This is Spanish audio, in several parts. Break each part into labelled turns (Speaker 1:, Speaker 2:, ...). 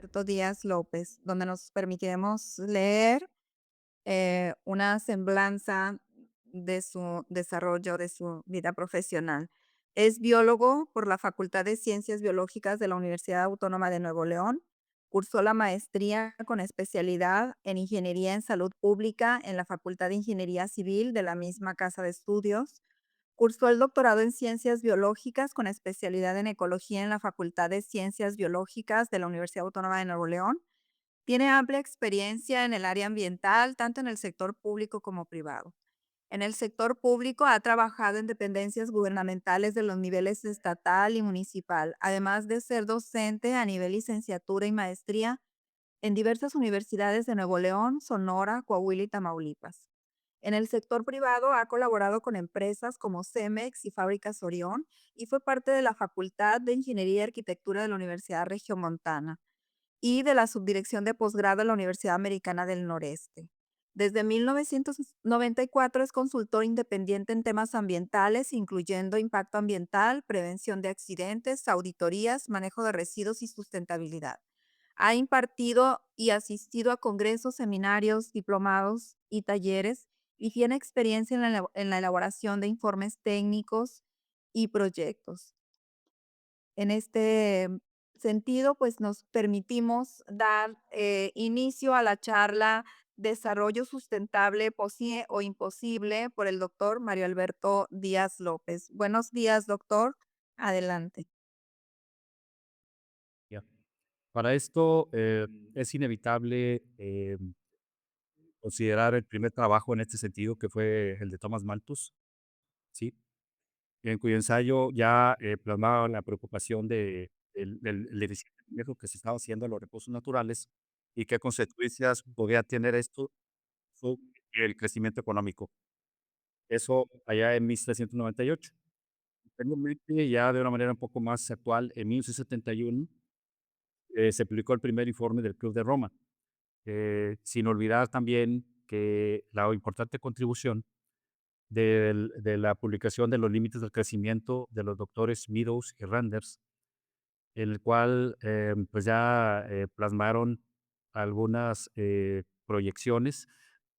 Speaker 1: Alberto Díaz López, donde nos permitiremos leer una semblanza de su desarrollo, de su vida profesional. Es biólogo por la Facultad de Ciencias Biológicas de la Universidad Autónoma de Nuevo León. Cursó la maestría con especialidad en Ingeniería en Salud Pública en la Facultad de Ingeniería Civil de la misma casa de estudios. Cursó el doctorado en Ciencias Biológicas con especialidad en Ecología en la Facultad de Ciencias Biológicas de la Universidad Autónoma de Nuevo León. Tiene amplia experiencia en el área ambiental, tanto en el sector público como privado. En el sector público ha trabajado en dependencias gubernamentales de los niveles estatal y municipal, además de ser docente a nivel licenciatura y maestría en diversas universidades de Nuevo León, Sonora, Coahuila y Tamaulipas. En el sector privado ha colaborado con empresas como Cemex y Fábricas Orión y fue parte de la Facultad de Ingeniería y Arquitectura de la Universidad Regiomontana y de la Subdirección de Posgrado en la Universidad Americana del Noreste. Desde 1994 es consultor independiente en temas ambientales, incluyendo impacto ambiental, prevención de accidentes, auditorías, manejo de residuos y sustentabilidad. Ha impartido y asistido a congresos, seminarios, diplomados y talleres y tiene experiencia en la elaboración de informes técnicos y proyectos. En este sentido, pues nos permitimos dar inicio a la charla Desarrollo Sustentable Posible o Imposible por el doctor Mario Alberto Díaz López. Buenos días, doctor. Adelante.
Speaker 2: Ya. Para esto, es inevitable, considerar el primer trabajo en este sentido, que fue el de Thomas Malthus, ¿sí? En cuyo ensayo ya, plasmaba la preocupación del deficiente manejo que se estaba haciendo de los recursos naturales y qué consecuencias podía tener esto sobre el crecimiento económico. Eso allá en 1398. Posteriormente, ya de una manera un poco más actual, en 1971, se publicó el primer informe del Club de Roma. Sin olvidar también que la importante contribución de la publicación de los límites del crecimiento de los doctores Meadows y Randers, en el cual pues ya plasmaron algunas proyecciones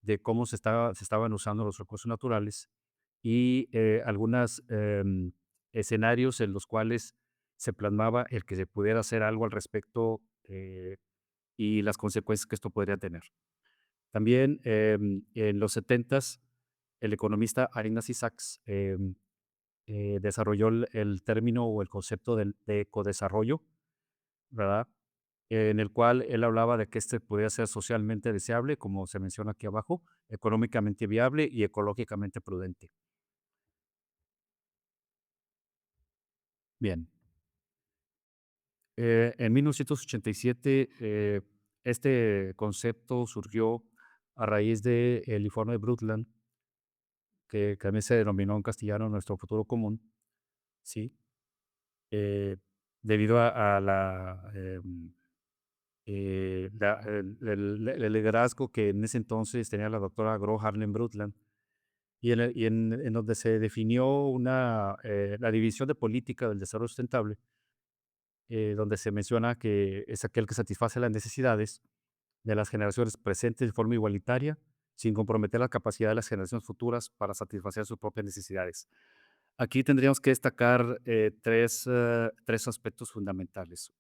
Speaker 2: de cómo se estaban usando los recursos naturales y algunos escenarios en los cuales se plasmaba el que se pudiera hacer algo al respecto y las consecuencias que esto podría tener. También, en los setentas, el economista Ignacy Sachs, desarrolló el término o el concepto de ecodesarrollo, ¿verdad? En el cual él hablaba de que este podía ser socialmente deseable, como se menciona aquí abajo, económicamente viable y ecológicamente prudente. Bien, en 1987, este concepto surgió a raíz del informe de Brundtland, que también se denominó en castellano Nuestro futuro común, ¿sí? Eh, debido a el liderazgo que en ese entonces tenía la doctora Gro Harlem Brundtland, en donde se definió la división de política del desarrollo sustentable, donde se menciona que es aquel que satisface las necesidades de las generaciones presentes de forma igualitaria, sin comprometer la capacidad de las generaciones futuras para satisfacer sus propias necesidades. Aquí tendríamos que destacar tres aspectos fundamentales.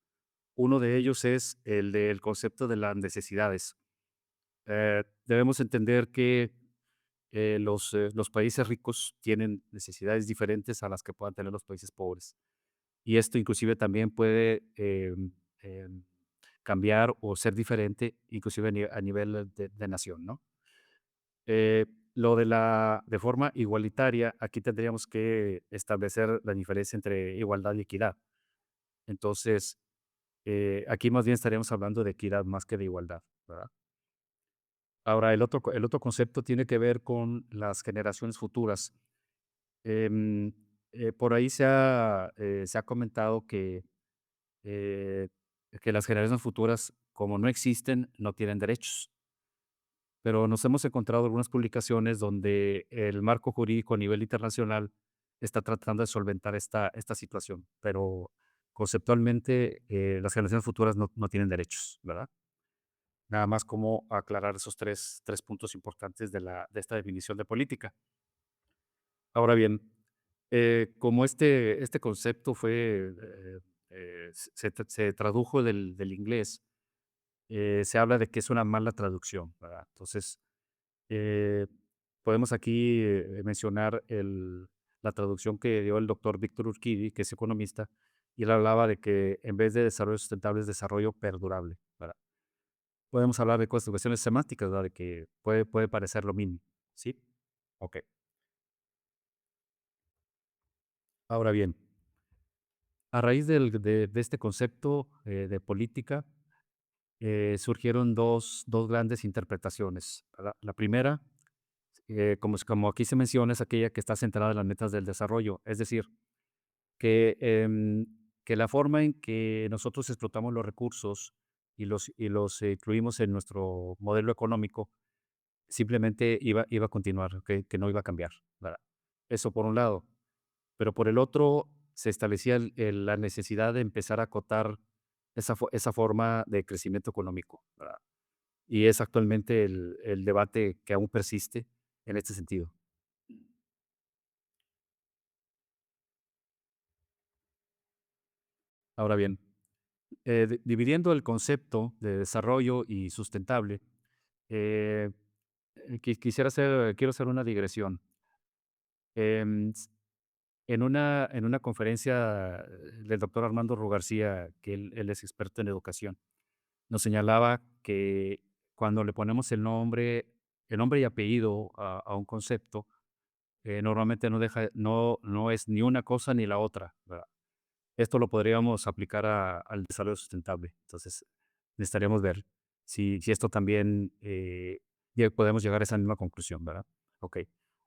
Speaker 2: Uno de ellos es el del concepto de las necesidades. Debemos entender que los países ricos tienen necesidades diferentes a las que puedan tener los países pobres. Y esto inclusive también puede cambiar o ser diferente, inclusive a nivel de nación, ¿no? Eh, lo de forma igualitaria, aquí tendríamos que establecer la diferencia entre igualdad y equidad. Entonces, aquí más bien estaríamos hablando de equidad más que de igualdad, ¿verdad? Ahora, el otro concepto tiene que ver con las generaciones futuras. Em, por ahí se ha comentado eh, que las generaciones futuras, como no existen, no tienen derechos. Pero nos hemos encontrado algunas publicaciones donde el marco jurídico a nivel internacional está tratando de solventar esta situación, pero conceptualmente, las generaciones futuras no tienen derechos, ¿verdad? Nada más como aclarar esos tres puntos importantes de esta definición de política. Ahora bien, como este concepto fue, se tradujo del inglés, se habla de que es una mala traducción, ¿verdad? Entonces, eh, podemos aquí mencionar la traducción que dio el doctor Víctor Urquidi, que es economista, y él hablaba de que en vez de desarrollo sustentable es desarrollo perdurable, ¿verdad? Podemos hablar de cuestiones semánticas, ¿verdad? De que puede parecer lo mismo, ¿sí? Ok. Ahora bien, a raíz de este concepto de política, surgieron dos grandes interpretaciones, ¿verdad? La primera, como aquí se menciona, es aquella que está centrada en las metas del desarrollo, es decir, que la forma en que nosotros explotamos los recursos y los incluimos en nuestro modelo económico simplemente iba a continuar, que no iba a cambiar, ¿verdad? Eso por un lado. Pero por el otro, se establecía la necesidad de empezar a acotar esa forma de crecimiento económico, ¿verdad? Y es actualmente el debate que aún persiste en este sentido. Ahora bien, dividiendo el concepto de desarrollo y sustentable, eh, quiero hacer una digresión. Em, s- en una conferencia del doctor Armando Rugarcía, que él es experto en educación, nos señalaba que cuando le ponemos el nombre y apellido a un concepto, normalmente no es ni una cosa ni la otra, ¿verdad? Esto lo podríamos aplicar al desarrollo sustentable. Entonces, necesitaríamos ver si esto también podemos llegar a esa misma conclusión, ¿verdad? Ok.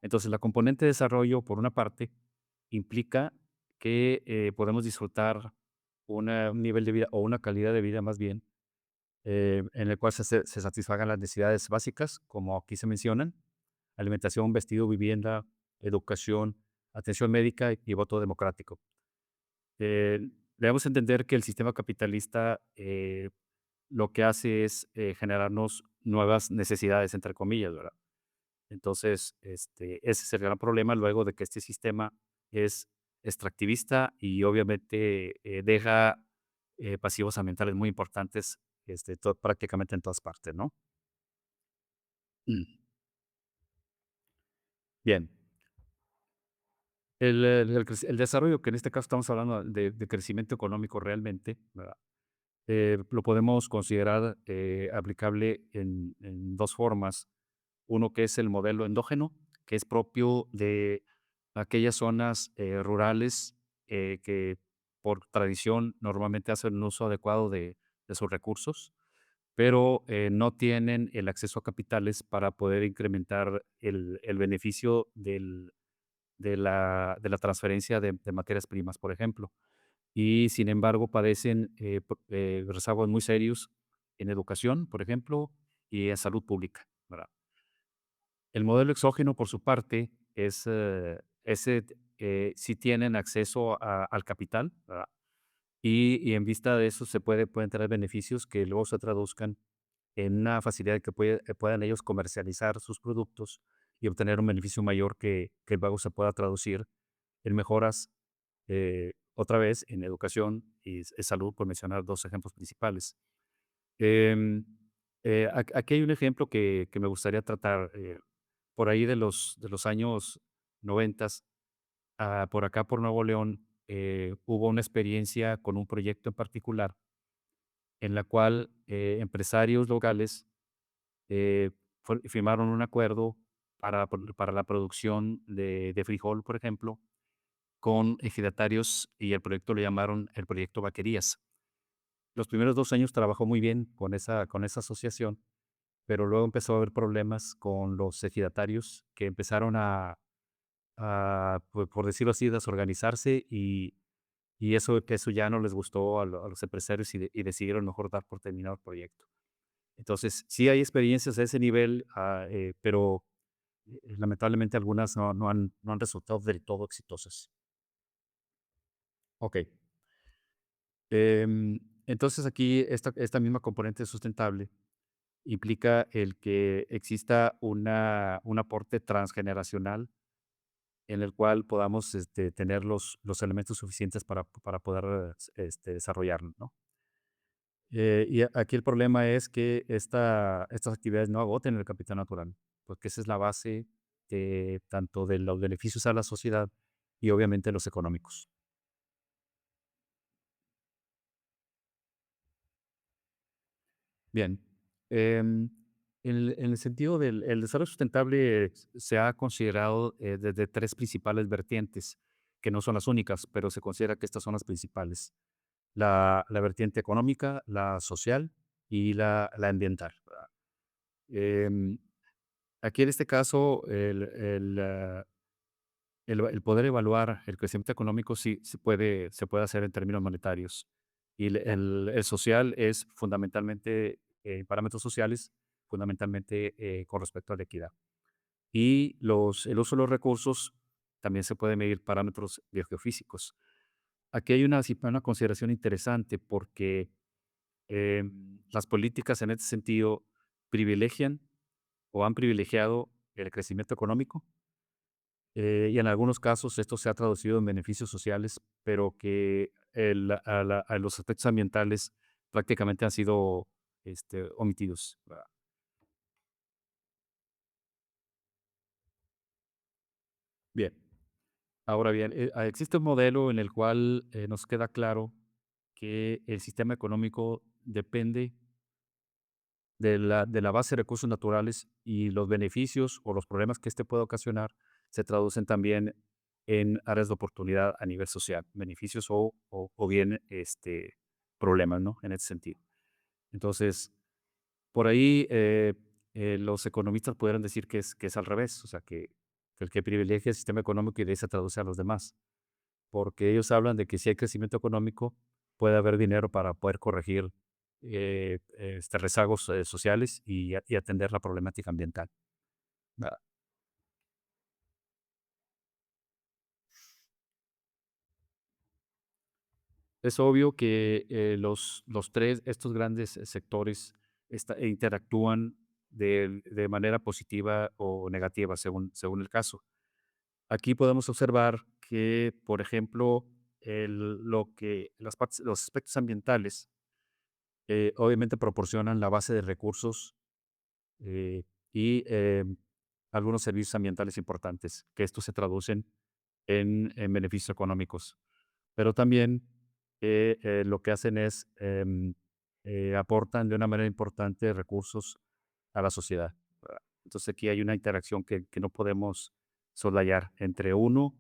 Speaker 2: Entonces, la componente de desarrollo, por una parte, implica que podemos disfrutar un nivel de vida o una calidad de vida más bien, en el cual se satisfagan las necesidades básicas, como aquí se mencionan: alimentación, vestido, vivienda, educación, atención médica y voto democrático. Debemos entender que el sistema capitalista lo que hace es generarnos nuevas necesidades, entre comillas, ¿verdad? Entonces, ese es el gran problema luego de que este sistema es extractivista y obviamente deja pasivos ambientales muy importantes prácticamente en todas partes, ¿no? Mm. Bien. El desarrollo, que en este caso estamos hablando de crecimiento económico realmente, ¿verdad? Lo podemos considerar aplicable en dos formas. Uno que es el modelo endógeno, que es propio de aquellas zonas rurales que por tradición normalmente hacen un uso adecuado de sus recursos, pero no tienen el acceso a capitales para poder incrementar el beneficio de la transferencia de materias primas, por ejemplo. Y sin embargo padecen rezagos muy serios en educación, por ejemplo, y en salud pública, ¿verdad? El modelo exógeno, por su parte, sí tienen acceso al capital, ¿verdad? Y en vista de eso pueden tener beneficios que luego se traduzcan en una facilidad de que puedan ellos comercializar sus productos y obtener un beneficio mayor que luego se pueda traducir en mejoras, otra vez, en educación y salud, por mencionar dos ejemplos principales. Em, aquí hay un ejemplo que me gustaría tratar. Por ahí de los años 90, por acá, por Nuevo León, hubo una experiencia con un proyecto en particular en la cual empresarios locales firmaron un acuerdo para la producción de frijol, por ejemplo, con ejidatarios y el proyecto lo llamaron el proyecto Vaquerías. Los primeros 2 años trabajó muy bien con esa asociación, pero luego empezó a haber problemas con los ejidatarios que empezaron por decirlo así, desorganizarse y eso ya no les gustó a los empresarios y decidieron mejor dar por terminado el proyecto. Entonces, sí hay experiencias a ese nivel, pero lamentablemente algunas no han resultado del todo exitosas. Ok. Em, entonces aquí esta misma componente sustentable implica el que exista un aporte transgeneracional en el cual podamos tener los elementos suficientes para poder desarrollarnos, ¿no? Aquí el problema es que estas actividades no agoten el capital natural, porque esa es la base de tanto de los beneficios a la sociedad y obviamente los económicos. Bien, en el sentido del el desarrollo sustentable se ha considerado desde tres principales vertientes, que no son las únicas, pero se considera que estas son las principales. La vertiente económica, la social y la ambiental, ¿verdad? Em, Aquí en este caso, el poder evaluar el crecimiento económico sí se puede hacer en términos monetarios. Y el social es fundamentalmente, parámetros sociales, fundamentalmente con respecto a la equidad. Y el uso de los recursos también se puede medir parámetros biogeofísicos. Aquí hay una consideración interesante porque las políticas en este sentido privilegian o han privilegiado el crecimiento económico, y en algunos casos esto se ha traducido en beneficios sociales, pero que a los aspectos ambientales prácticamente han sido omitidos, ¿verdad? Bien, ahora bien, existe un modelo en el cual nos queda claro que el sistema económico depende de la base de recursos naturales y los beneficios o los problemas que este puede ocasionar se traducen también en áreas de oportunidad a nivel social, beneficios o bien problemas, ¿no? En ese sentido. Entonces, por ahí los economistas pudieran decir que es al revés, o sea, que el que privilegia el sistema económico y de ahí se traduce a los demás, porque ellos hablan de que si hay crecimiento económico, puede haber dinero para poder corregir rezagos sociales y atender la problemática ambiental. Ah, Es obvio que estos grandes sectores interactúan de manera positiva o negativa, según el caso. Aquí podemos observar que, por ejemplo, los aspectos ambientales obviamente proporcionan la base de recursos eh, y algunos servicios ambientales importantes, que estos se traducen en beneficios económicos. Pero también lo que hacen es aportan de una manera importante recursos a la sociedad, ¿verdad? Entonces aquí hay una interacción que no podemos soslayar entre uno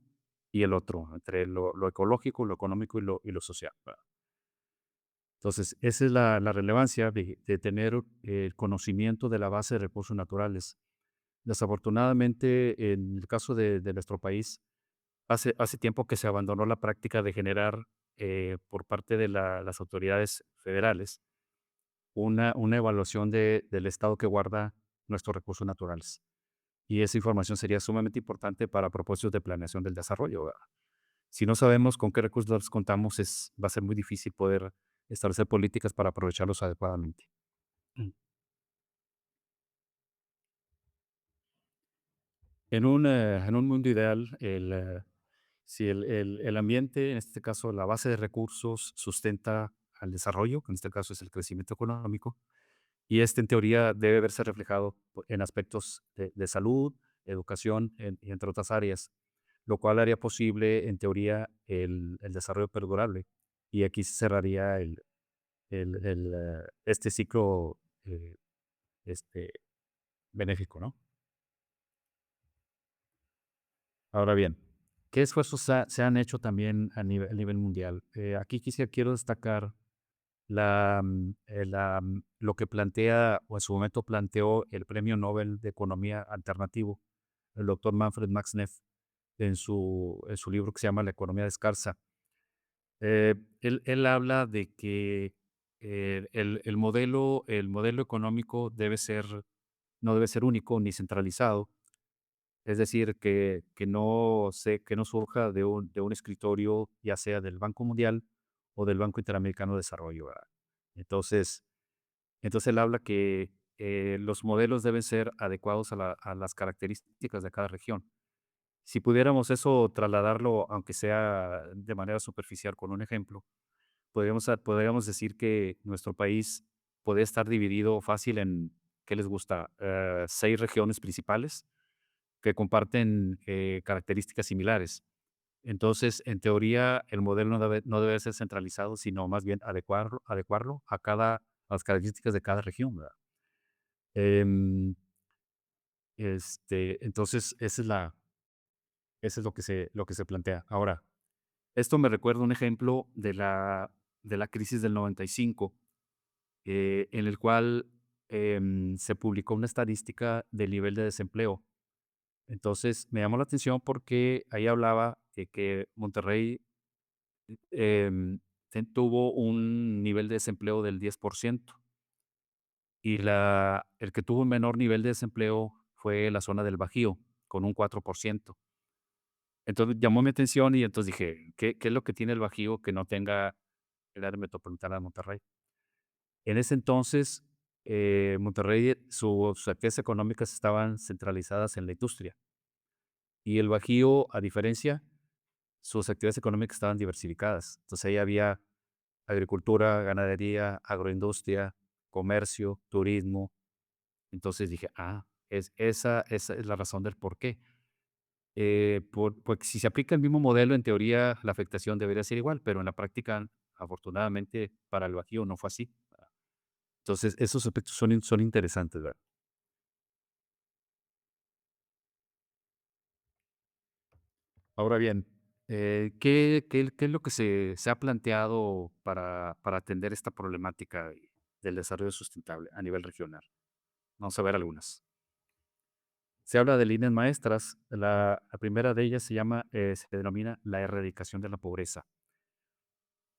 Speaker 2: y el otro, entre lo ecológico, lo económico y lo social, ¿verdad? Entonces, esa es la relevancia de tener el conocimiento de la base de recursos naturales. Desafortunadamente, en el caso de nuestro país, hace tiempo que se abandonó la práctica de generar por parte de las autoridades federales una evaluación del estado que guarda nuestros recursos naturales. Y esa información sería sumamente importante para propósitos de planeación del desarrollo, ¿verdad? Si no sabemos con qué recursos contamos, va a ser muy difícil poder establecer políticas para aprovecharlos adecuadamente. Mm. En un mundo ideal, si el ambiente, en este caso la base de recursos, sustenta al desarrollo, que en este caso es el crecimiento económico, y este en teoría debe verse reflejado en aspectos de salud, educación, y entre otras áreas, lo cual haría posible, en teoría, el desarrollo perdurable. Y aquí se cerraría este ciclo este, benéfico, ¿no? Ahora bien, ¿qué esfuerzos se han hecho también a nivel mundial? Aquí quiero destacar lo que plantea o en su momento planteó el Premio Nobel de Economía Alternativo, el doctor Manfred Max Neff, en su libro que se llama La economía descalza. Él habla de que el modelo económico no debe ser único ni centralizado, es decir, que no surja de un escritorio, ya sea del Banco Mundial o del Banco Interamericano de Desarrollo, ¿verdad? Entonces, entonces él habla que los modelos deben ser adecuados a las características de cada región. Si pudiéramos eso trasladarlo, aunque sea de manera superficial con un ejemplo, podríamos decir que nuestro país puede estar dividido fácil en, ¿qué les gusta? 6 regiones principales que comparten características similares. Entonces, en teoría, el modelo no debe ser centralizado, sino más bien adecuarlo a las características de cada región, ¿verdad? Em, entonces, eso es lo que se plantea. Ahora, esto me recuerda un ejemplo de la crisis del 95, en el cual se publicó una estadística del nivel de desempleo. Entonces, me llamó la atención porque ahí hablaba de que Monterrey tuvo un nivel de desempleo del 10% y el que tuvo un menor nivel de desempleo fue la zona del Bajío, con un 4%. Entonces llamó mi atención y entonces dije, ¿qué es lo que tiene el Bajío que no tenga el área metropolitana de Monterrey? En ese entonces, Monterrey, sus actividades económicas estaban centralizadas en la industria y el Bajío, a diferencia, sus actividades económicas estaban diversificadas. Entonces ahí había agricultura, ganadería, agroindustria, comercio, turismo. Entonces dije, esa es la razón del por qué. Porque si se aplica el mismo modelo, en teoría la afectación debería ser igual, pero en la práctica, afortunadamente, para el Bajío no fue así. Entonces, esos aspectos son interesantes, ¿verdad? Ahora bien, qué es lo que se ha planteado para atender esta problemática del desarrollo sustentable a nivel regional? Vamos a ver algunas. Se habla de líneas maestras. La primera de ellas se denomina la erradicación de la pobreza.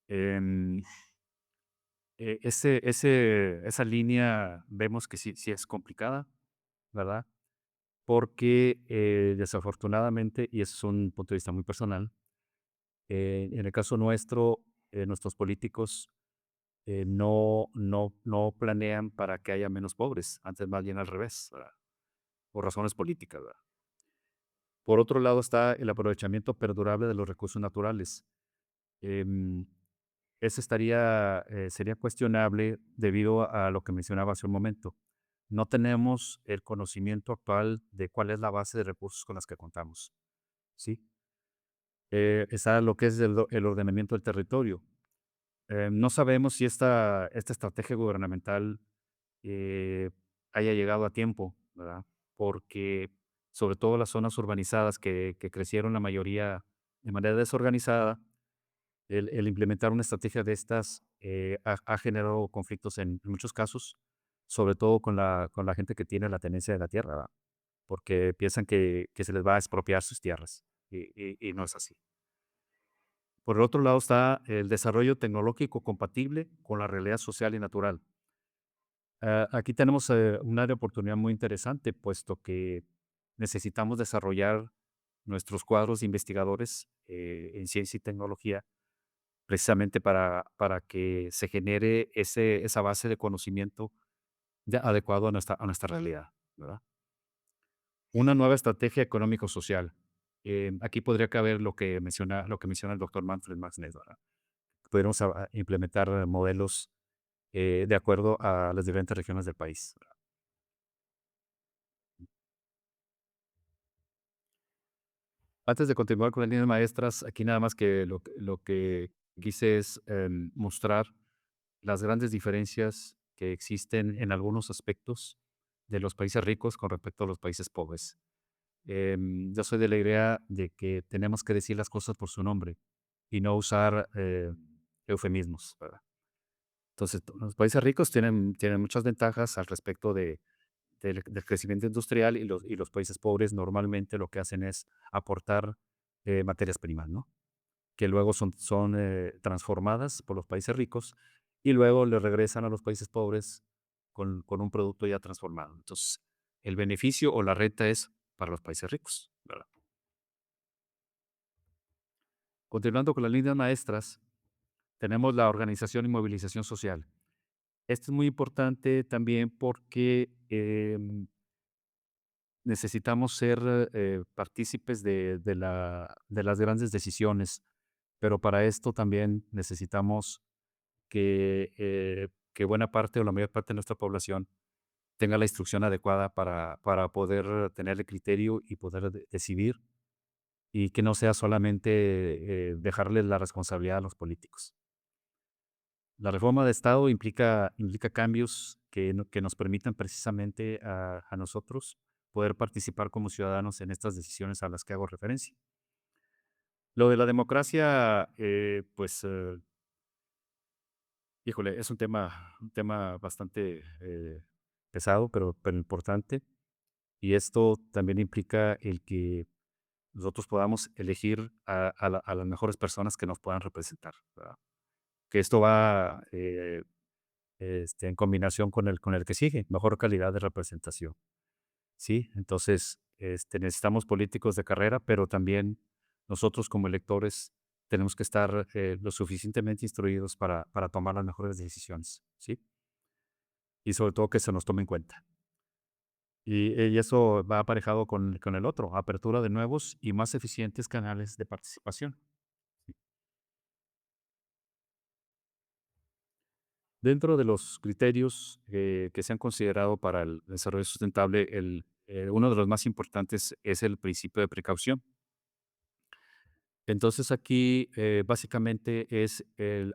Speaker 2: Em, esa línea vemos que sí es complicada, ¿verdad? Porque desafortunadamente, y eso es un punto de vista muy personal, en el caso nuestro, nuestros políticos no planean para que haya menos pobres, antes más bien al revés, ¿verdad? Por razones políticas, ¿verdad? Por otro lado está el aprovechamiento perdurable de los recursos naturales. Em, Eso sería cuestionable debido a lo que mencionaba hace un momento. No tenemos el conocimiento actual de cuál es la base de recursos con las que contamos, ¿sí? Está lo que es el ordenamiento del territorio. No sabemos si esta estrategia gubernamental eh, haya llegado a tiempo, ¿verdad? Porque sobre todo las zonas urbanizadas que crecieron la mayoría de manera desorganizada, el implementar una estrategia de estas ha generado conflictos en muchos casos, sobre todo con la gente que tiene la tenencia de la tierra, ¿verdad? Porque piensan que se les va a expropiar sus tierras y no es así. Por el otro lado está el desarrollo tecnológico compatible con la realidad social y natural. Aquí tenemos un área de oportunidad muy interesante, puesto que necesitamos desarrollar nuestros cuadros de investigadores en ciencia y tecnología precisamente para que se genere esa base de conocimiento adecuado a nuestra realidad, ¿verdad? Una nueva estrategia económico-social. Aquí podría caber lo que menciona el doctor Manfred Maxnes, ¿verdad? Podríamos implementar modelos de acuerdo a las diferentes regiones del país. Antes de continuar con las líneas maestras, aquí nada más que lo que quise es mostrar las grandes diferencias que existen en algunos aspectos de los países ricos con respecto a los países pobres. Yo soy de la idea de que tenemos que decir las cosas por su nombre y no usar eufemismos, ¿verdad? Entonces, los países ricos tienen muchas ventajas al respecto del crecimiento industrial y los países pobres normalmente lo que hacen es aportar materias primas, ¿no? Que luego son transformadas por los países ricos y luego le regresan a los países pobres con un producto ya transformado. Entonces, el beneficio o la renta es para los países ricos, ¿verdad? Continuando con las líneas maestras, Tenemos la organización y movilización social. Esto es muy importante también porque necesitamos ser partícipes de las grandes decisiones, pero para esto también necesitamos que buena parte o la mayor parte de nuestra población tenga la instrucción adecuada para poder tener el criterio y poder decidir y que no sea solamente dejarles la responsabilidad a los políticos. La reforma de Estado implica cambios que nos permitan precisamente a nosotros poder participar como ciudadanos en estas decisiones a las que hago referencia. Lo de la democracia, híjole, es un tema bastante pesado, pero importante. Y esto también implica el que nosotros podamos elegir a las mejores personas que nos puedan representar, ¿verdad? Que esto va en combinación con el que sigue, mejor calidad de representación, ¿sí? Entonces, necesitamos políticos de carrera, pero también nosotros como electores tenemos que estar lo suficientemente instruidos para tomar las mejores decisiones, ¿sí? Y sobre todo que se nos tome en cuenta. Y eso va aparejado con el otro, apertura de nuevos y más eficientes canales de participación. Dentro de los criterios que se han considerado para el desarrollo sustentable, uno de los más importantes es el principio de precaución. Entonces aquí básicamente es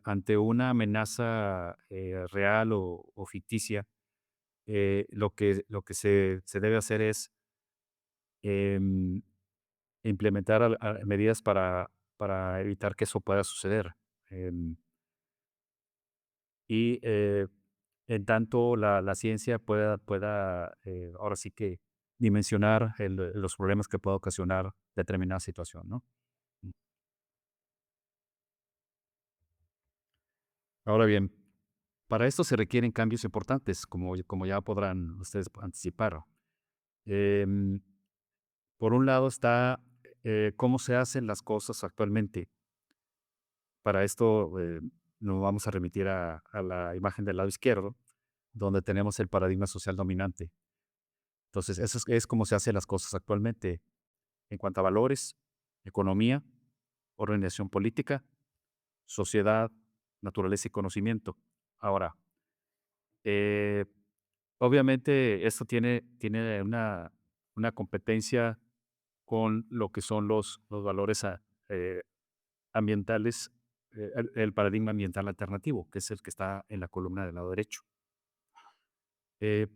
Speaker 2: ante una amenaza real o ficticia, lo que se debe hacer es em, implementar medidas para evitar que eso pueda suceder. Em, y en tanto la ciencia pueda ahora sí que dimensionar los problemas que pueda ocasionar determinada situación, ¿no? Mm. Ahora bien, para esto se requieren cambios importantes, como ya podrán ustedes anticipar. Em, por un lado está cómo se hacen las cosas actualmente. Para esto nos vamos a remitir a la imagen del lado izquierdo, donde tenemos el paradigma social dominante. Entonces, eso es como se hacen las cosas actualmente en cuanto a valores, economía, organización política, sociedad, naturaleza y conocimiento. Ahora, eh, obviamente esto tiene una competencia con lo que son los valores eh, ambientales, el paradigma ambiental alternativo, que es el que está en la columna del lado derecho. Eh,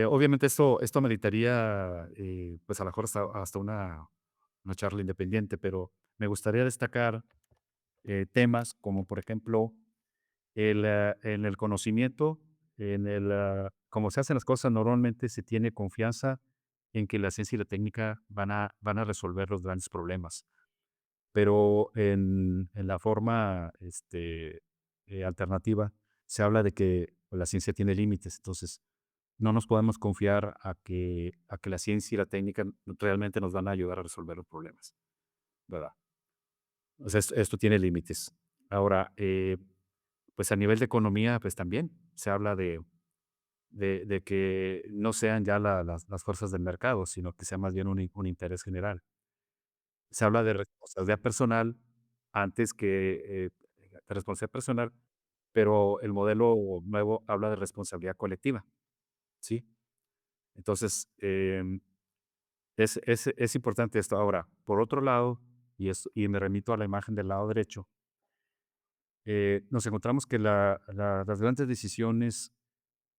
Speaker 2: obviamente esto meditaría, pues a lo mejor hasta una charla independiente, pero me gustaría destacar temas como, por ejemplo, en el conocimiento, como se hacen las cosas, normalmente se tiene confianza en que la ciencia y la técnica van a resolver los grandes problemas, pero en la forma alternativa se habla de que pues, la ciencia tiene límites, entonces no nos podemos confiar a que la ciencia y la técnica realmente nos van a ayudar a resolver los problemas, ¿verdad? O sea, esto tiene límites. Ahora, pues a nivel de economía, pues también se habla de que no sean ya las fuerzas del mercado, sino que sea más bien un interés general. Se habla de responsabilidad personal antes que de responsabilidad personal, pero el modelo nuevo habla de responsabilidad colectiva, ¿sí? Entonces, es importante esto. Ahora, por otro lado, y me remito a la imagen del lado derecho, nos encontramos que las grandes decisiones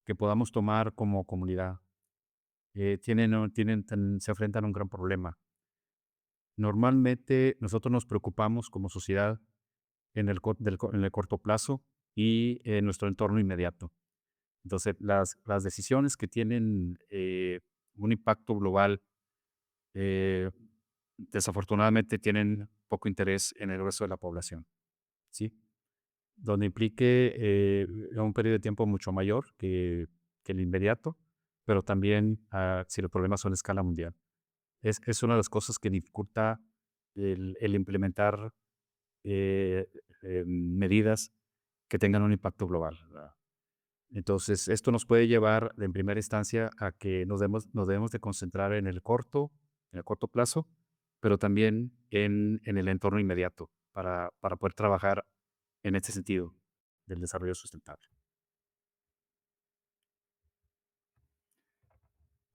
Speaker 2: que podamos tomar como comunidad se enfrentan a un gran problema. Normalmente nosotros nos preocupamos como sociedad en el corto plazo y en nuestro entorno inmediato. Entonces, las decisiones que tienen un impacto global, eh, desafortunadamente tienen poco interés en el resto de la población, ¿sí? Donde implique un periodo de tiempo mucho mayor que el inmediato, pero también si los problemas son a escala mundial. Es una de las cosas que dificulta el implementar medidas que tengan un impacto global, ¿verdad? Entonces, esto nos puede llevar en primera instancia a que nos debemos de concentrar en el corto plazo, pero también en el entorno inmediato para poder trabajar en este sentido del desarrollo sustentable.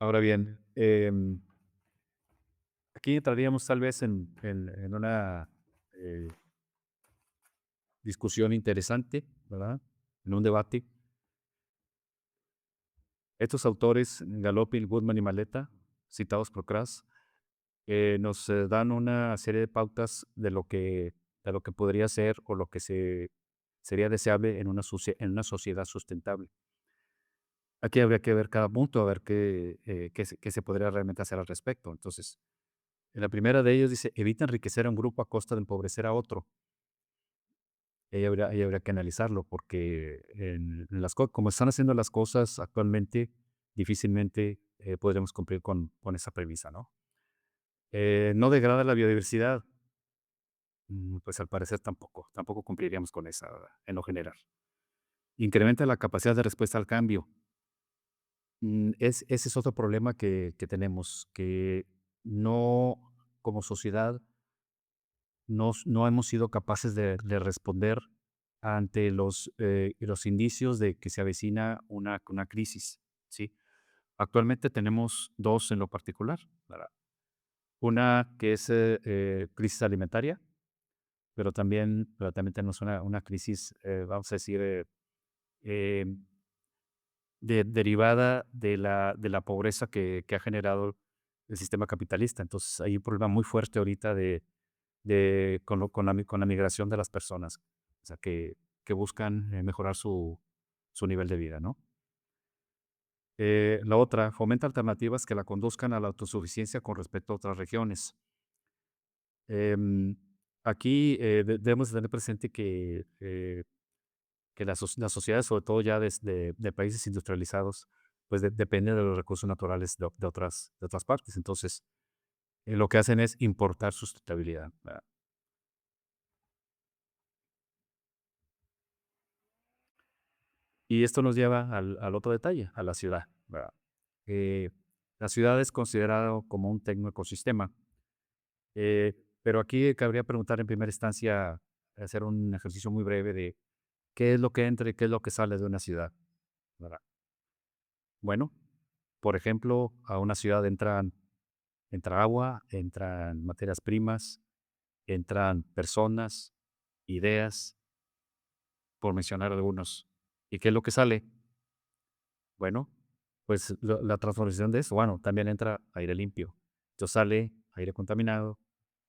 Speaker 2: Ahora bien, aquí entraríamos tal vez en una eh, discusión interesante, ¿verdad? En un debate. Estos autores, Galopin, Goodman y Maleta, citados por Kras, nos dan una serie de pautas de lo que podría ser o lo que sería deseable en una sociedad sustentable. Aquí habría que ver cada punto, a ver qué se podría realmente hacer al respecto. Entonces, en la primera de ellos dice, evita enriquecer a un grupo a costa de empobrecer a otro. Ahí habría que analizarlo, porque como están haciendo las cosas actualmente, difícilmente podremos cumplir con esa premisa, ¿no? No degrada la biodiversidad. Pues al parecer tampoco cumpliríamos con esa en lo general. Incrementa la capacidad de respuesta al cambio. Ese es otro problema que tenemos, que no, como sociedad, no hemos sido capaces de responder ante los indicios de que se avecina una crisis, ¿sí? Actualmente tenemos dos en lo particular, ¿verdad? Una que es crisis alimentaria, pero también tenemos una crisis, vamos a decir, eh, derivada de la pobreza que ha generado el sistema capitalista. Entonces, hay un problema muy fuerte ahorita con la migración de las personas, o sea, que buscan mejorar su nivel de vida, ¿no? La otra, fomenta alternativas que la conduzcan a la autosuficiencia con respecto a otras regiones. Em, Aquí debemos tener presente que las sociedades, sobre todo ya de países industrializados, pues dependen de los recursos naturales de otras partes. Entonces, lo que hacen es importar sustentabilidad, ¿verdad? Y esto nos lleva al otro detalle, a la ciudad, ¿verdad? Eh, la ciudad es considerado como un tecnoecosistema, pero aquí cabría preguntar en primera instancia, hacer un ejercicio muy breve de qué es lo que entra y qué es lo que sale de una ciudad, ¿verdad? Bueno, por ejemplo, a una ciudad entra agua, entran materias primas, entran personas, ideas, por mencionar algunos. ¿Y qué es lo que sale? Bueno, pues la transformación de eso, bueno, también entra aire limpio. Entonces sale aire contaminado,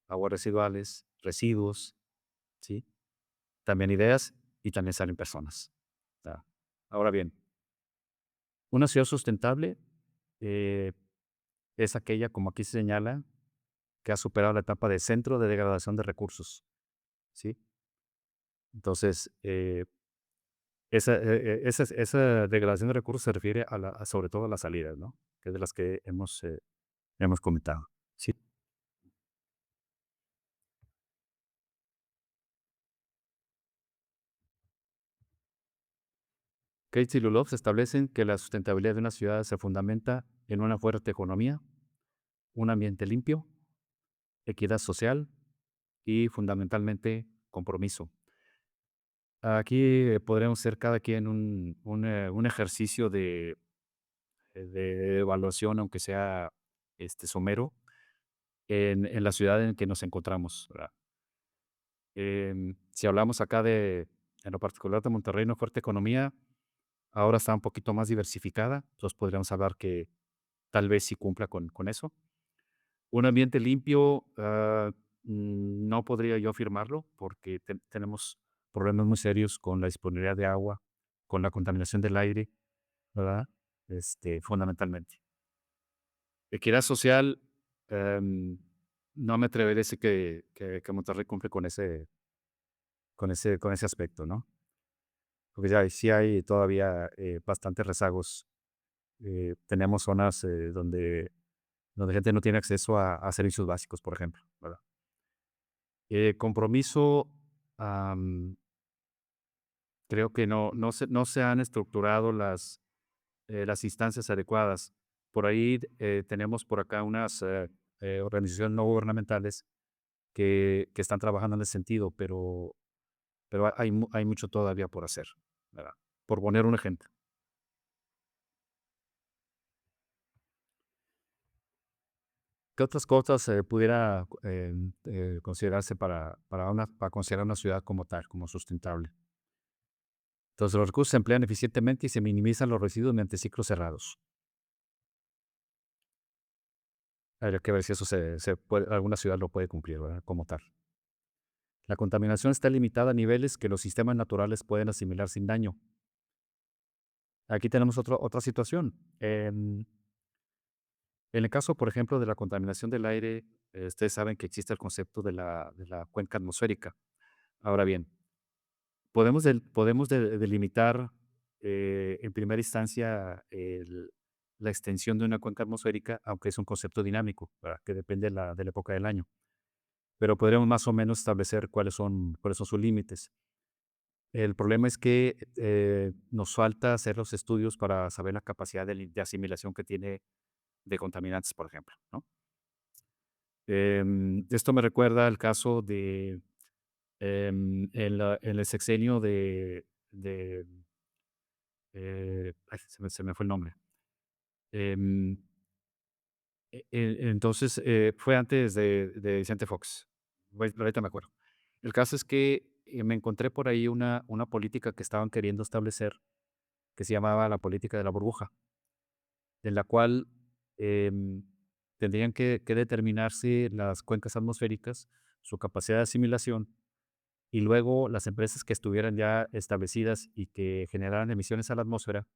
Speaker 2: aguas residuales, residuos, ¿sí? También ideas y también salen personas. Ah, Ahora bien, una ciudad sustentable eh, es aquella, como aquí se señala, que ha superado la etapa de centro de degradación de recursos, ¿sí? Entonces, esa degradación de recursos se refiere sobre todo a las salidas, ¿no? Que es de las que hemos comentado. Sí. Gates y Lulov establecen que la sustentabilidad de una ciudad se fundamenta en una fuerte economía, un ambiente limpio, equidad social y fundamentalmente compromiso. Aquí podremos hacer cada quien un ejercicio de evaluación, aunque sea somero, en la ciudad en que nos encontramos, ¿verdad? Si hablamos acá en lo particular de Monterrey, una fuerte economía, ahora está un poquito más diversificada, entonces podríamos hablar que tal vez sí cumpla con eso. Un ambiente limpio, no podría yo afirmarlo porque tenemos problemas muy serios con la disponibilidad de agua, con la contaminación del aire, ¿verdad? Fundamentalmente. Equidad social, em, no me atreveré a decir que Monterrey cumple con ese aspecto, ¿no? Porque ya sí hay todavía bastantes rezagos. Tenemos zonas donde gente no tiene acceso a servicios básicos, por ejemplo, ¿verdad? Compromiso, am, creo que no se han estructurado las instancias adecuadas. Por ahí, tenemos por acá unas, organizaciones no gubernamentales que están trabajando en ese sentido, pero hay mucho todavía por hacer, ¿verdad? Por poner un ejemplo. ¿Qué otras cosas, pudiera, considerarse para considerar una ciudad como tal, como sustentable? Entonces, los recursos se emplean eficientemente y se minimizan los residuos mediante ciclos cerrados. Habría que ver si eso se puede alguna ciudad lo puede cumplir, ¿verdad? Como tal. La contaminación está limitada a niveles que los sistemas naturales pueden asimilar sin daño. Aquí tenemos otra situación. En el caso, por ejemplo, de la contaminación del aire, ustedes saben que existe el concepto de la cuenca atmosférica. Ahora bien, podemos delimitar, en primera instancia, la extensión de una cuenca atmosférica, aunque es un concepto dinámico, ¿verdad? Que depende de la época del año. Pero podríamos más o menos establecer cuáles son sus límites. El problema es que, nos falta hacer los estudios para saber la capacidad de asimilación que tiene de contaminantes, por ejemplo, ¿no? Esto me recuerda al caso de, en el sexenio ay, se me fue el nombre. Em, entonces, fue antes de Vicente Fox. Ahorita me acuerdo. El caso es que, me encontré por ahí una política que estaban queriendo establecer, que se llamaba la política de la burbuja, en la cual, em, tendrían que determinarse las cuencas atmosféricas, su capacidad de asimilación, y luego las empresas que estuvieran ya establecidas y que generaran emisiones a la atmósfera,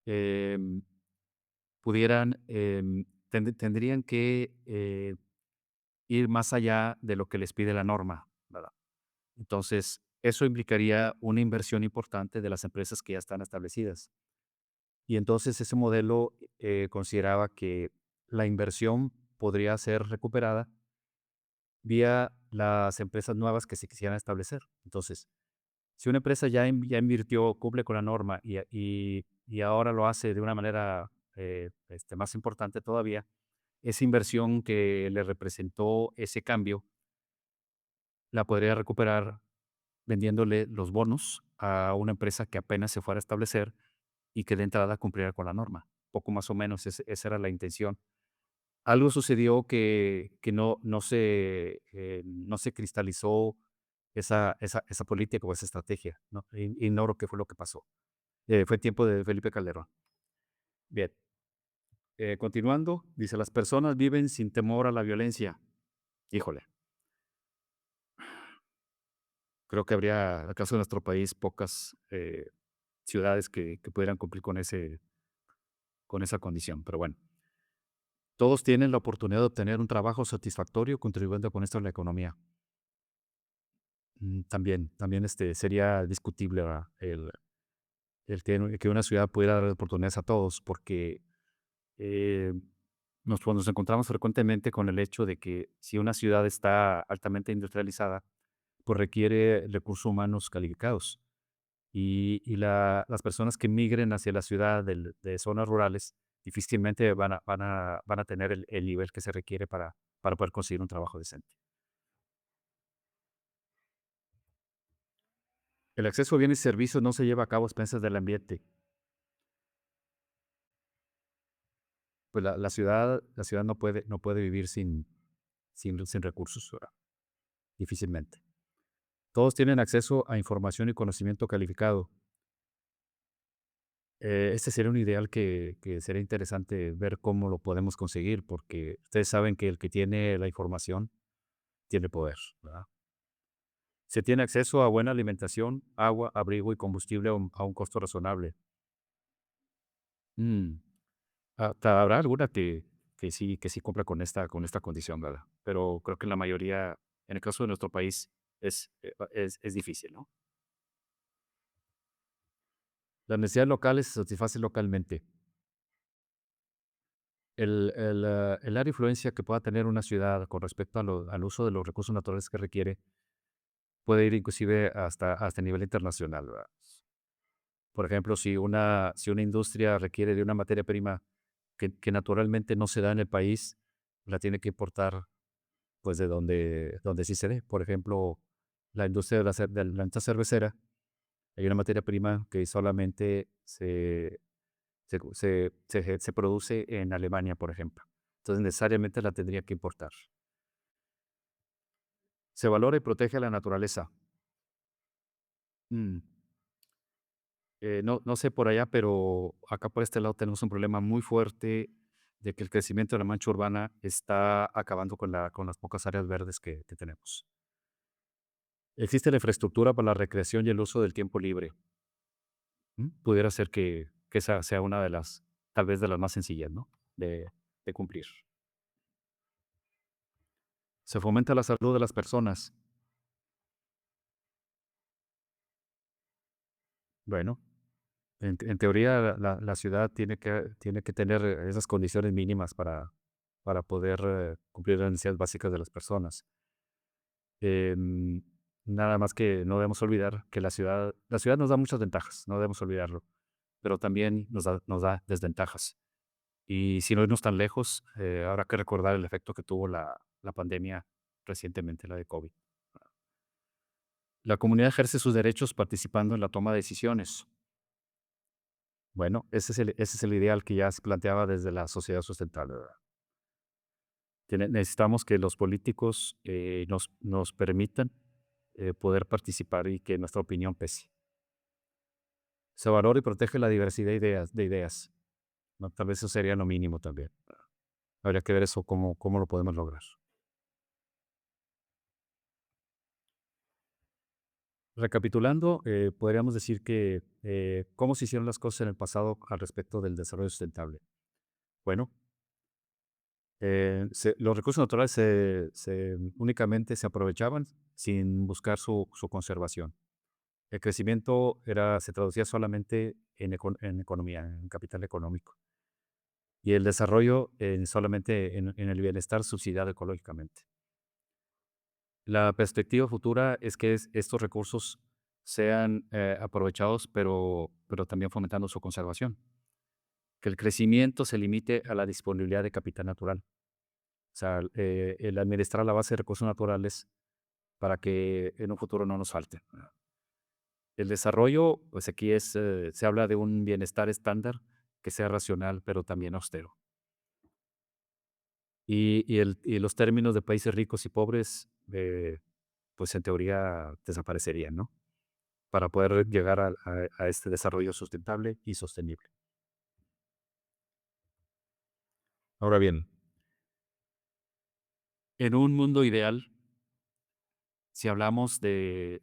Speaker 2: em, tendrían que, ir más allá de lo que les pide la norma, ¿verdad? Entonces, eso implicaría una inversión importante de las empresas que ya están establecidas. Y entonces ese modelo, consideraba que la inversión podría ser recuperada vía las empresas nuevas que se quisieran establecer. Entonces, si una empresa ya invirtió, cumple con la norma y ahora lo hace de una manera, más importante todavía, esa inversión que le representó ese cambio la podría recuperar vendiéndole los bonos a una empresa que apenas se fuera a establecer y que de entrada cumpliera con la norma. Poco más o menos esa era la intención. Algo sucedió que no se cristalizó esa política o esa estrategia, ¿no? Ignoro qué fue lo que pasó. Fue tiempo de Felipe Calderón. Bien, continuando, dice: "Las personas viven sin temor a la violencia". Híjole, creo que habría, acaso en nuestro país, pocas, ciudades que pudieran cumplir con esa condición, pero bueno. Todos tienen la oportunidad de obtener un trabajo satisfactorio, contribuyendo con esto a la economía. También, sería discutible, ¿verdad? Que una ciudad pudiera dar oportunidades a todos, porque, eh, nos encontramos frecuentemente con el hecho de que si una ciudad está altamente industrializada, pues requiere recursos humanos calificados. Las personas que migren hacia la ciudad de zonas rurales difícilmente van a tener el nivel que se requiere para poder conseguir un trabajo decente. El acceso a bienes y servicios no se lleva a cabo a expensas del ambiente. Pues la ciudad no puede vivir sin recursos, ¿verdad? Difícilmente. Todos tienen acceso a información y conocimiento calificado. Este sería un ideal que sería interesante ver cómo lo podemos conseguir, porque ustedes saben que el que tiene la información tiene poder, ¿verdad? Se tiene acceso a buena alimentación, agua, abrigo y combustible a un costo razonable. Mm, habrá alguna que sí cumpla con esta condición, ¿verdad? Pero creo que la mayoría, en el caso de nuestro país, es difícil, ¿no? Las necesidades locales se satisfacen localmente. El área de influencia que pueda tener una ciudad con respecto al uso de los recursos naturales que requiere puede ir inclusive hasta nivel internacional, ¿verdad? Por ejemplo, si una industria requiere de una materia prima que naturalmente no se da en el país, la tiene que importar, pues, de donde sí se dé. Por ejemplo, la industria de la industria cervecera, hay una materia prima que solamente se produce en Alemania, por ejemplo. Entonces, necesariamente la tendría que importar. Se valora y protege la naturaleza. Mm, no sé por allá, pero acá por este lado tenemos un problema muy fuerte de que el crecimiento de la mancha urbana está acabando con las pocas áreas verdes que tenemos. Existe la infraestructura para la recreación y el uso del tiempo libre. Pudiera ser que esa sea una de las, tal vez de las más sencillas, ¿no? De cumplir. Se fomenta la salud de las personas. Bueno, en teoría la ciudad tiene que tener esas condiciones mínimas para poder cumplir las necesidades básicas de las personas. Em, Nada más que no debemos olvidar que la ciudad nos da muchas ventajas, no debemos olvidarlo, pero también nos da desventajas. Y sin irnos tan lejos, habrá que recordar el efecto que tuvo la pandemia recientemente, la de COVID. La comunidad ejerce sus derechos participando en la toma de decisiones. Bueno, ese es el ideal que ya se planteaba desde la sociedad sustentable, ¿verdad? Necesitamos que los políticos nos permitan poder participar y que nuestra opinión pese. Se valora y protege la diversidad de ideas, ¿no? Tal vez eso sería lo mínimo también. Habría que ver eso cómo lo podemos lograr. Recapitulando, podríamos decir que cómo se hicieron las cosas en el pasado al respecto del desarrollo sustentable. Bueno, los recursos naturales únicamente se aprovechaban sin buscar su conservación. El crecimiento se traducía solamente en economía, en capital económico. Y el desarrollo solamente en el bienestar subsidiado ecológicamente. La perspectiva futura es que estos recursos sean aprovechados, pero también fomentando su conservación. Que el crecimiento se limite a la disponibilidad de capital natural. O sea, el administrar la base de recursos naturales para que en un futuro no nos falte. El desarrollo, pues aquí se habla de un bienestar estándar que sea racional, pero también austero. Y los términos de países ricos y pobres, pues en teoría desaparecerían, ¿no? Para poder llegar a este desarrollo sustentable y sostenible. Ahora bien, en un mundo ideal, si hablamos de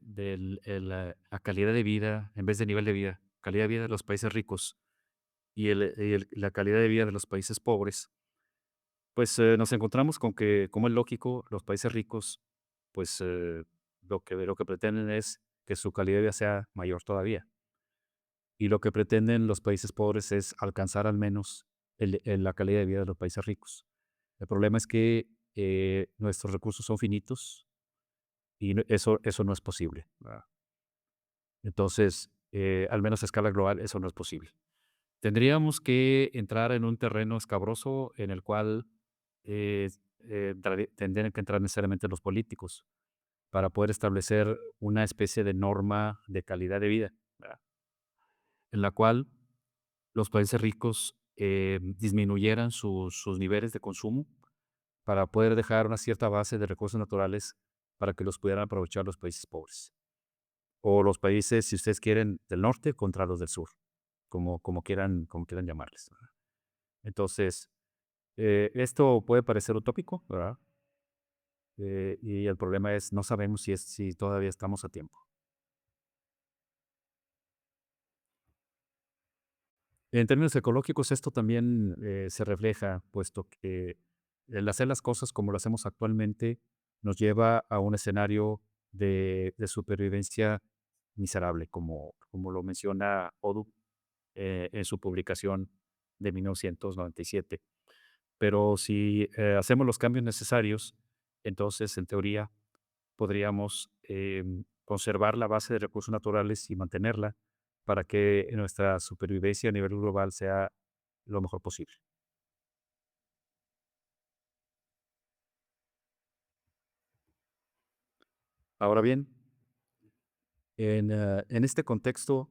Speaker 2: la calidad de vida, en vez de nivel de vida, calidad de vida de los países ricos y la calidad de vida de los países pobres, pues nos encontramos con que, como es lógico, los países ricos, pues lo que pretenden es que su calidad de vida sea mayor todavía. Y lo que pretenden los países pobres es alcanzar al menos la calidad de vida de los países ricos. El problema es que nuestros recursos son finitos y eso no es posible, ¿verdad? Entonces, al menos a escala global, eso no es posible. Tendríamos que entrar en un terreno escabroso en el cual eh, tendrían que entrar necesariamente los políticos para poder establecer una especie de norma de calidad de vida, ¿verdad? En la cual los países ricos disminuyeran sus niveles de consumo para poder dejar una cierta base de recursos naturales para que los pudieran aprovechar los países pobres. O los países, si ustedes quieren, del norte contra los del sur, como quieran llamarles, ¿verdad? Entonces, esto puede parecer utópico, ¿verdad? Y el problema es, no sabemos si todavía estamos a tiempo. En términos ecológicos, esto también se refleja, puesto que el hacer las cosas como lo hacemos actualmente nos lleva a un escenario de supervivencia miserable, como lo menciona Odu en su publicación de 1997. Pero si hacemos los cambios necesarios, entonces, en teoría, podríamos conservar la base de recursos naturales y mantenerla para que nuestra supervivencia a nivel global sea lo mejor posible. Ahora bien, en este contexto,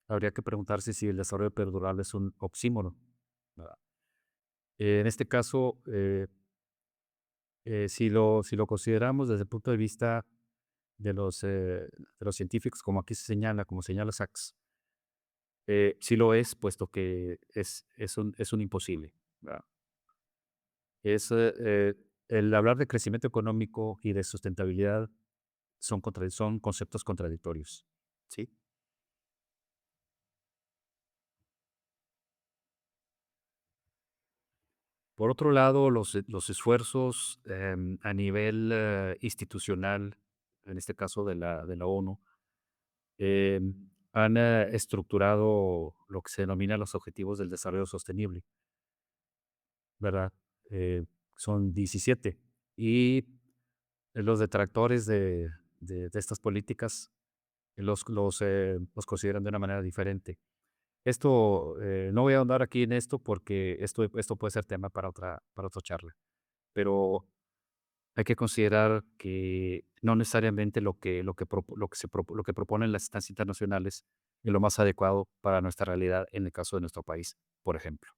Speaker 2: habría que preguntarse si el desarrollo perdurable es un oxímoron, ¿verdad? En este caso, si lo consideramos desde el punto de vista de los científicos, como aquí se señala, como señala Sachs, sí lo es, puesto que es un imposible, ¿verdad? El hablar de crecimiento económico y de sustentabilidad son conceptos contradictorios, ¿sí? Por otro lado, los esfuerzos a nivel institucional, en este caso de la ONU, han estructurado lo que se denomina los Objetivos del Desarrollo Sostenible, ¿verdad? Eh, Son 17. Y los detractores de estas políticas los consideran de una manera diferente. No voy a ahondar aquí en esto porque esto puede ser tema para otra charla, pero hay que considerar que no necesariamente lo que proponen las instancias internacionales es lo más adecuado para nuestra realidad en el caso de nuestro país, por ejemplo.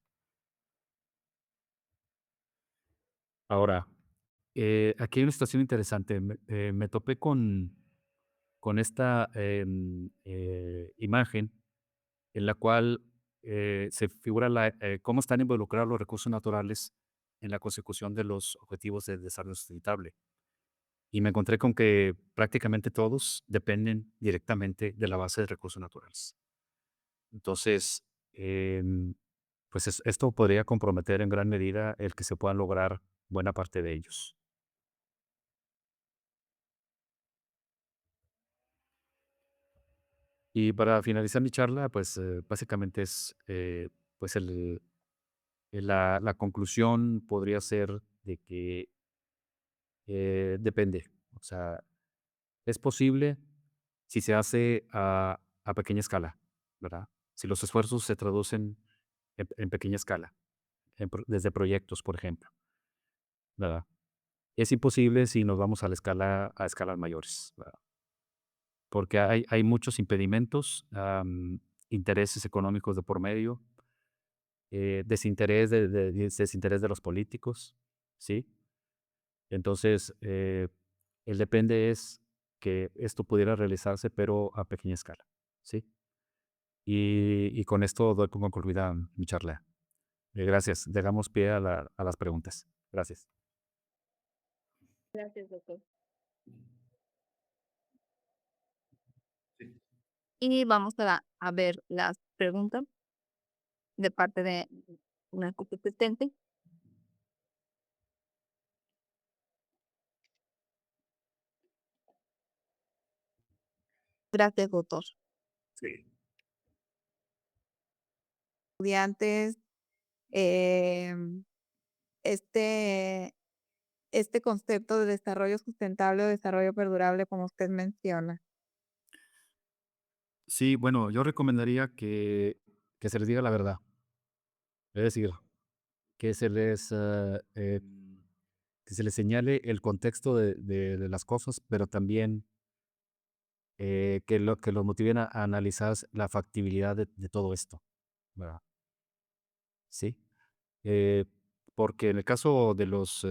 Speaker 2: Ahora, aquí hay una situación interesante. Me topé con esta imagen en la cual se figura cómo están involucrados los recursos naturales en la consecución de los objetivos de desarrollo sustentable. Y me encontré con que prácticamente todos dependen directamente de la base de recursos naturales. Entonces, pues esto podría comprometer en gran medida el que se puedan lograr buena parte de ellos. Y para finalizar mi charla, pues básicamente pues la conclusión podría ser de que depende. O sea, es posible si se hace a pequeña escala, ¿verdad? Si los esfuerzos se traducen en pequeña escala, desde proyectos, por ejemplo, ¿verdad? Es imposible si nos vamos a escalas mayores, ¿verdad? Porque hay muchos impedimentos, intereses económicos de por medio, desinterés de los políticos, ¿sí? Entonces, el depende es que esto pudiera realizarse, pero a pequeña escala, ¿sí? Y con esto doy por concluida mi charla. Gracias. Dejamos pie a las preguntas. Gracias.
Speaker 1: Gracias, doctor.
Speaker 2: Sí.
Speaker 1: Y vamos a ver las preguntas de parte de una competente. Gracias, doctor.
Speaker 2: Sí.
Speaker 1: Estudiantes, em, este, este concepto de desarrollo sustentable o desarrollo perdurable, como usted menciona.
Speaker 2: Sí, bueno, yo recomendaría que se les diga la verdad. Es decir, que se les, que se les señale el contexto de las cosas, pero también que los motiven a analizar la factibilidad de todo esto, ¿verdad? Sí. Eh, Porque en el caso de los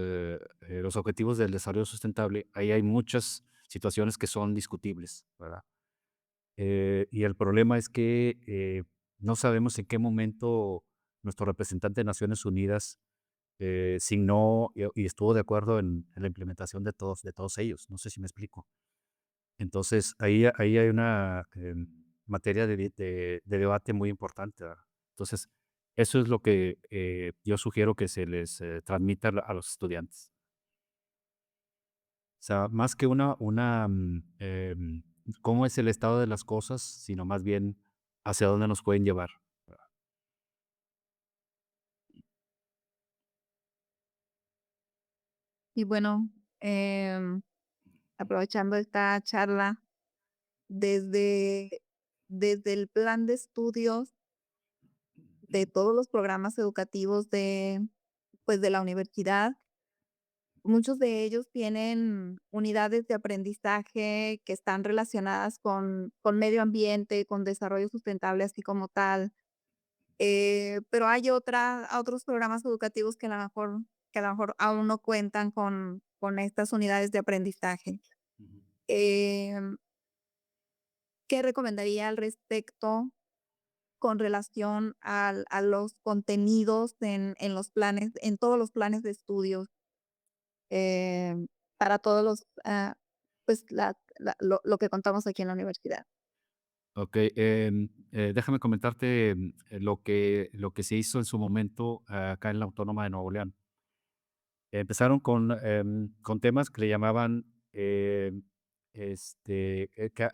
Speaker 2: objetivos del desarrollo sustentable, ahí hay muchas situaciones que son discutibles, ¿verdad? Y el problema es que no sabemos en qué momento nuestro representante de Naciones Unidas signó y estuvo de acuerdo en la implementación de todos ellos. No sé si me explico. Entonces, ahí hay una materia de debate muy importante, ¿verdad? Entonces, eso es lo que yo sugiero que se les transmita a los estudiantes. O sea, más que cómo es el estado de las cosas, sino más bien hacia dónde nos pueden llevar.
Speaker 1: Y bueno, em, aprovechando esta charla, desde desde el plan de estudios de todos los programas educativos de, pues, de la universidad. Muchos de ellos tienen unidades de aprendizaje que están relacionadas con medio ambiente, con desarrollo sustentable, así como tal. Pero hay otros programas educativos que a lo mejor aún no cuentan con estas unidades de aprendizaje.
Speaker 2: Ujú.
Speaker 1: Em, ¿Qué recomendaría al respecto con relación a los contenidos en los planes, en todos los planes de estudios, para todos los, pues, lo que contamos aquí en la universidad?
Speaker 2: Okey, déjame comentarte, lo que se hizo en su momento acá en la Autónoma de Nuevo León. Empezaron con temas que le llamaban, que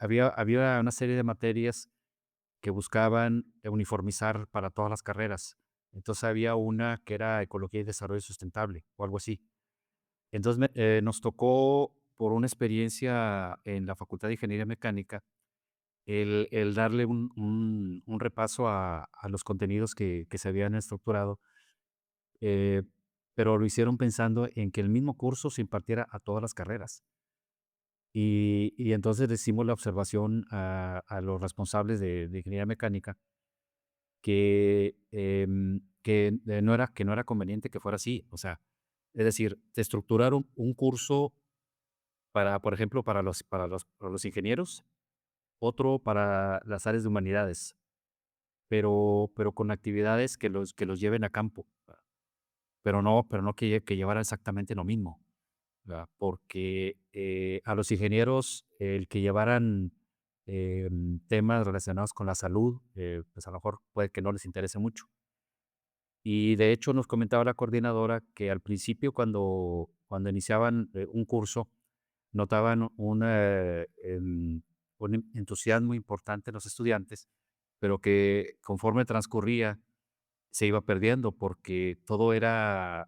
Speaker 2: había una serie de materias que buscaban uniformizar para todas las carreras. Entonces, había una que era Ecología y Desarrollo Sustentable, o algo así. Entonces, nos tocó, por una experiencia en la Facultad de Ingeniería Mecánica, el darle un repaso a los contenidos que se habían estructurado, eh, pero lo hicieron pensando en que el mismo curso se impartiera a todas las carreras. Y entonces le hicimos la observación a los responsables de ingeniería mecánica que no era conveniente que fuera así. O sea, es decir, te estructuraron un curso para, por ejemplo, para los ingenieros, otro para las áreas de humanidades, pero con actividades que los lleven a campo, pero no que llevaran exactamente lo mismo, ¿verdad? Porque, a los ingenieros, el que llevaran, temas relacionados con la salud, pues, a lo mejor puede que no les interese mucho. Y de hecho, nos comentaba la coordinadora que al principio, cuando iniciaban, un curso, notaban un entusiasmo importante en los estudiantes, pero que conforme transcurría se iba perdiendo porque todo era,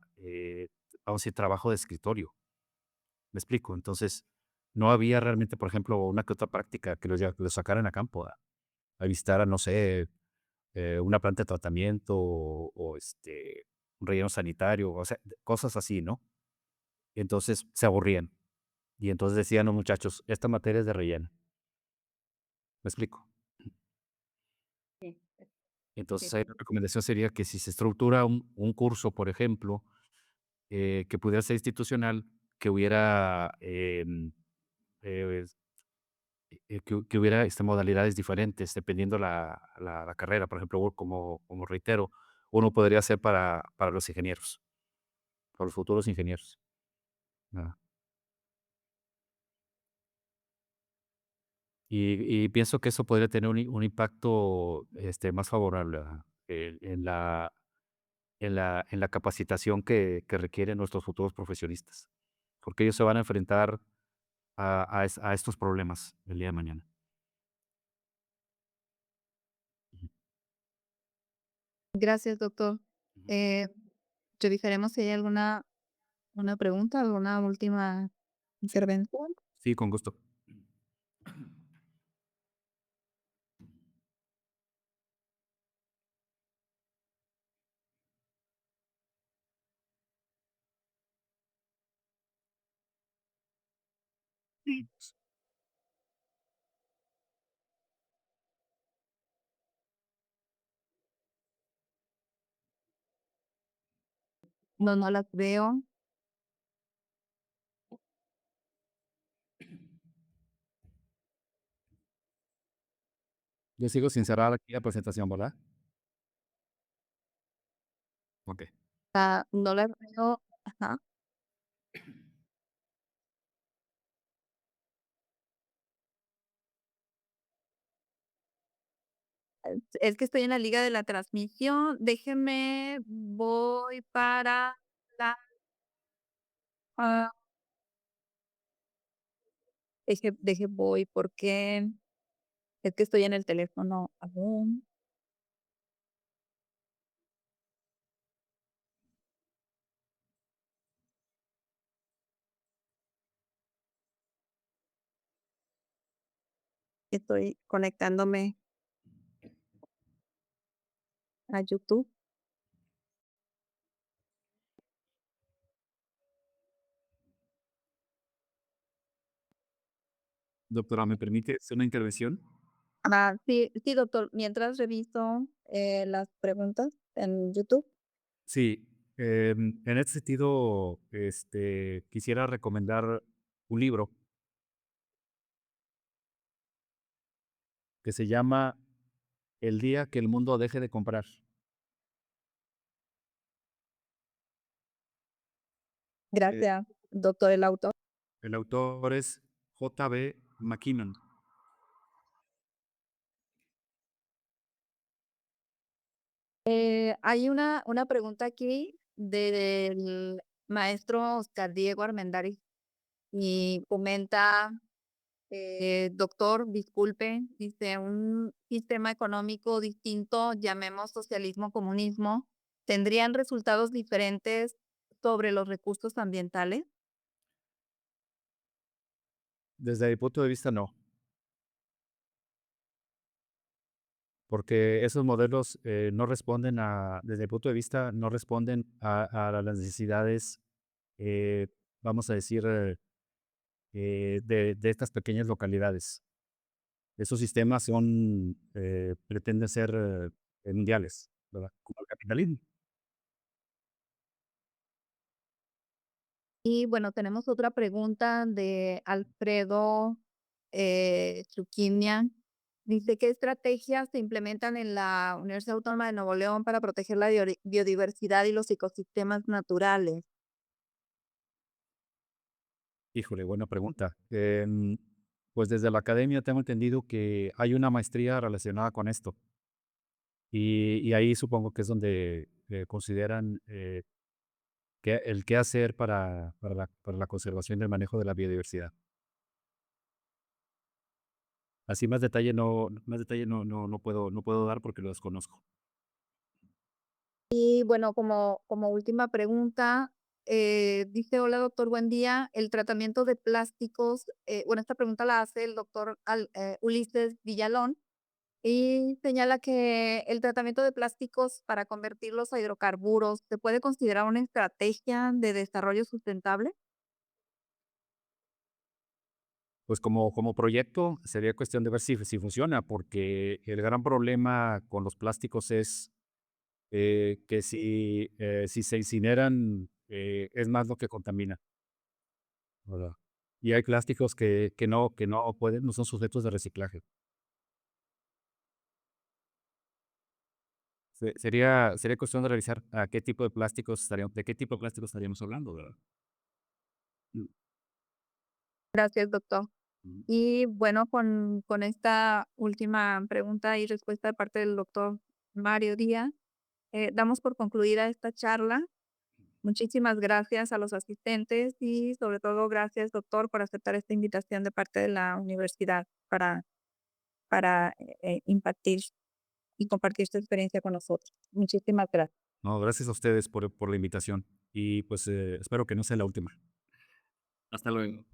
Speaker 2: vamos a decir, trabajo de escritorio. ¿Me explico? Entonces, no había realmente, por ejemplo, una que otra práctica que los sacaran a campo, a visitar, a, no sé, una planta de tratamiento o un relleno sanitario, o sea, cosas así, ¿no? Entonces se aburrían. Y entonces decían los muchachos, esta materia es de relleno. ¿Me explico?
Speaker 1: Sí, sí,
Speaker 2: Entonces, ahí
Speaker 1: sí.
Speaker 2: la recomendación sería que si se estructura un curso, por ejemplo, que pudiera ser institucional, que hubiera, eh, que hubiera modalidades diferentes dependiendo la carrera. Por ejemplo, como reitero, uno podría ser para los ingenieros, para los futuros ingenieros. Ah, y pienso que eso podría tener un impacto, más favorable, en la capacitación que requieren nuestros futuros profesionistas, porque ellos se van a enfrentar a estos problemas el día de mañana. Ujú,
Speaker 1: Gracias, doctor.
Speaker 2: ujú.
Speaker 1: Eh, Revisaremos si hay alguna una pregunta, alguna última intervención.
Speaker 2: Sí, con gusto.
Speaker 1: Sí. No, no las veo.
Speaker 2: Yo sigo sin cerrar aquí la presentación, ¿verdad? Okey.
Speaker 1: No las veo. Ajá. Es que estoy en la liga de la transmisión. Déjeme, voy para la, ah, voy, porque es que estoy en el teléfono aún. Estoy conectándome a YouTube.
Speaker 2: Doctora, ¿me permite hacer una intervención?
Speaker 1: Sí, sí, doctor, mientras reviso, las preguntas en YouTube.
Speaker 2: Sí, en este sentido, quisiera recomendar un libro que se llama El día que el mundo deje de comprar. Eh,
Speaker 1: Gracias, doctor, el autor.
Speaker 2: el autor es J.B. McKinnon.
Speaker 1: Hay una pregunta aquí del maestro Oscar Diego Armendáriz y comenta, doctor, disculpe, dice, un sistema económico distinto, llamemos socialismo, comunismo, ¿tendrían resultados diferentes sobre los recursos ambientales?
Speaker 2: Desde mi punto de vista, no, porque esos modelos no responden desde mi punto de vista, no responden a las necesidades, eh, vamos a decir, de estas pequeñas localidades. Esos sistemas pretenden ser mundiales, ¿verdad? Como el capitalismo.
Speaker 1: Y bueno, tenemos otra pregunta de Alfredo Chuquimia. Dice, ¿qué estrategias se implementan en la Universidad Autónoma de Nuevo León para proteger la biodiversidad y los ecosistemas naturales?
Speaker 2: Híjole, buena pregunta. Pues desde la academia tengo entendido que hay una maestría relacionada con esto y ahí supongo que es donde consideran el qué hacer para la conservación y el manejo de la biodiversidad. Así más detalle no puedo dar porque lo desconozco.
Speaker 1: Y bueno, como última pregunta, dice, hola doctor, buen día. El tratamiento de plásticos, bueno, esta pregunta la hace el doctor Ulises Villalón. Y señala que el tratamiento de plásticos para convertirlos a hidrocarburos, ¿se puede considerar una estrategia de desarrollo sustentable?
Speaker 2: Pues como proyecto sería cuestión de ver si funciona, porque el gran problema con los plásticos es que si se incineran, es más lo que contamina, ¿verdad? Y hay plásticos que no pueden, no son sujetos de reciclaje. Sería cuestión de revisar de qué tipo de plásticos estaríamos hablando, ¿verdad? Mm,
Speaker 1: Gracias, doctor.
Speaker 2: mm.
Speaker 1: Y bueno, con esta última pregunta y respuesta de parte del doctor Mario Díaz, damos por concluida esta charla. Muchísimas gracias a los asistentes y sobre todo gracias, doctor, por aceptar esta invitación de parte de la universidad para impartir y compartir su experiencia con nosotros. Muchísimas gracias.
Speaker 2: No, gracias a ustedes por la invitación y, pues, espero que no sea la última. Hasta luego.